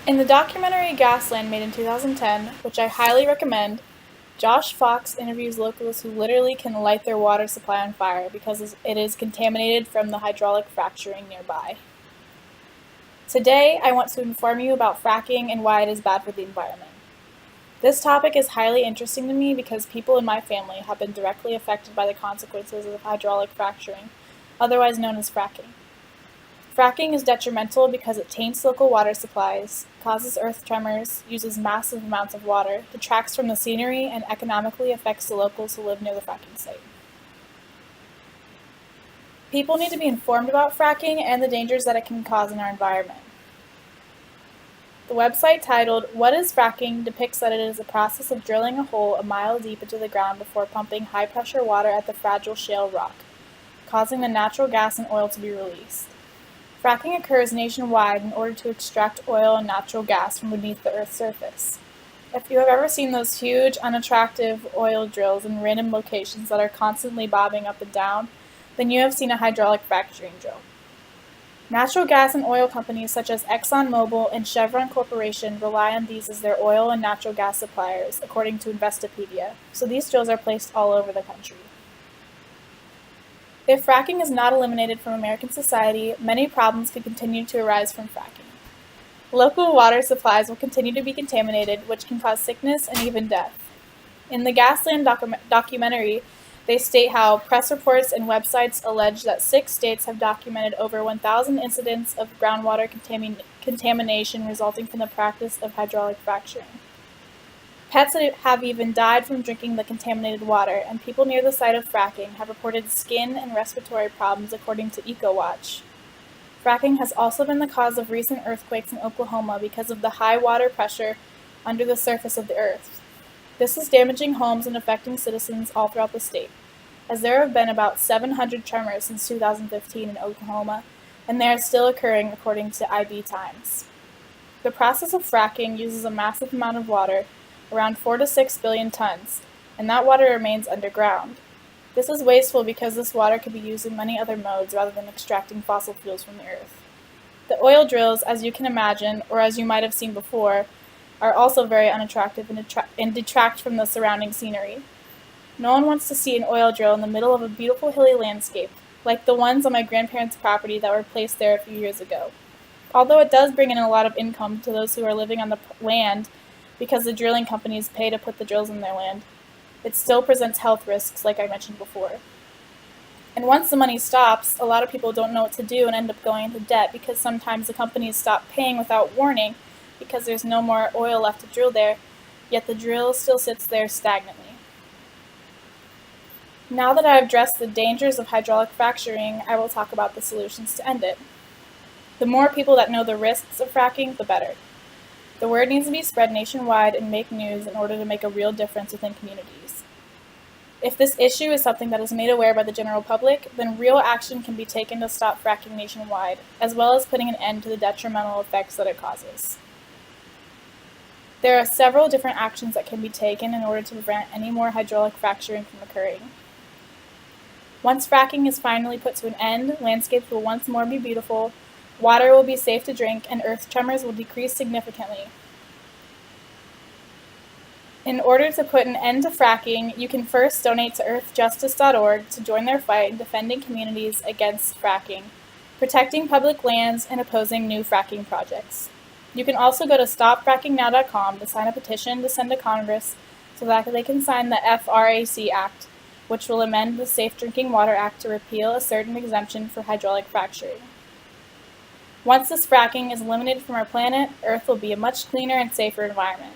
In the documentary Gasland, made in 2010, which I highly recommend, Josh Fox interviews locals who literally can light their water supply on fire because it is contaminated from the hydraulic fracturing nearby. Today, I want to inform you about fracking and why it is bad for the environment. This topic is highly interesting to me because people in my family have been directly affected by the consequences of hydraulic fracturing, otherwise known as fracking. Fracking is detrimental because it taints local water supplies, causes earth tremors, uses massive amounts of water, detracts from the scenery, and economically affects the locals who live near the fracking site. People need to be informed about fracking and the dangers that it can cause in our environment. The website titled "What is Fracking?" depicts that it is a process of drilling a hole a mile deep into the ground before pumping high-pressure water at the fragile shale rock, causing the natural gas and oil to be released. Fracking occurs nationwide in order to extract oil and natural gas from beneath the Earth's surface. If you have ever seen those huge, unattractive oil drills in random locations that are constantly bobbing up and down, then you have seen a hydraulic fracturing drill. Natural gas and oil companies such as ExxonMobil and Chevron Corporation rely on these as their oil and natural gas suppliers, according to Investopedia, so these drills are placed all over the country. If fracking is not eliminated from American society, many problems could continue to arise from fracking. Local water supplies will continue to be contaminated, which can cause sickness and even death. In the Gasland documentary, they state how press reports and websites allege that 6 states have documented over 1,000 incidents of groundwater contamination resulting from the practice of hydraulic fracturing. Pets have even died from drinking the contaminated water, and people near the site of fracking have reported skin and respiratory problems, according to EcoWatch. Fracking has also been the cause of recent earthquakes in Oklahoma because of the high water pressure under the surface of the earth. This is damaging homes and affecting citizens all throughout the state, as there have been about 700 tremors since 2015 in Oklahoma, and they are still occurring, according to IB Times. The process of fracking uses a massive amount of water, around 4 to 6 billion tons, and that water remains underground. This is wasteful because this water could be used in many other modes rather than extracting fossil fuels from the earth. The oil drills, as you can imagine, or as you might have seen before, are also very unattractive and detract from the surrounding scenery. No one wants to see an oil drill in the middle of a beautiful hilly landscape, like the ones on my grandparents' property that were placed there a few years ago. Although it does bring in a lot of income to those who are living on the land, because the drilling companies pay to put the drills in their land, it still presents health risks, like I mentioned before. And once the money stops, a lot of people don't know what to do and end up going into debt because sometimes the companies stop paying without warning because there's no more oil left to drill there, yet the drill still sits there stagnantly. Now that I have addressed the dangers of hydraulic fracturing, I will talk about the solutions to end it. The more people that know the risks of fracking, the better. The word needs to be spread nationwide and make news in order to make a real difference within communities. If this issue is something that is made aware by the general public, then real action can be taken to stop fracking nationwide, as well as putting an end to the detrimental effects that it causes. There are several different actions that can be taken in order to prevent any more hydraulic fracturing from occurring. Once fracking is finally put to an end, landscapes will once more be beautiful, water will be safe to drink, and earth tremors will decrease significantly. In order to put an end to fracking, you can first donate to earthjustice.org to join their fight in defending communities against fracking, protecting public lands, and opposing new fracking projects. You can also go to stopfrackingnow.com to sign a petition to send to Congress so that they can sign the FRAC Act, which will amend the Safe Drinking Water Act to repeal a certain exemption for hydraulic fracturing. Once this fracking is eliminated from our planet, Earth will be a much cleaner and safer environment.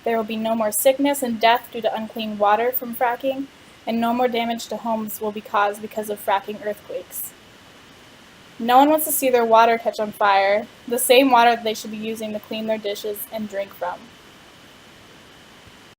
There will be no more sickness and death due to unclean water from fracking, and no more damage to homes will be caused because of fracking earthquakes. No one wants to see their water catch on fire, the same water that they should be using to clean their dishes and drink from.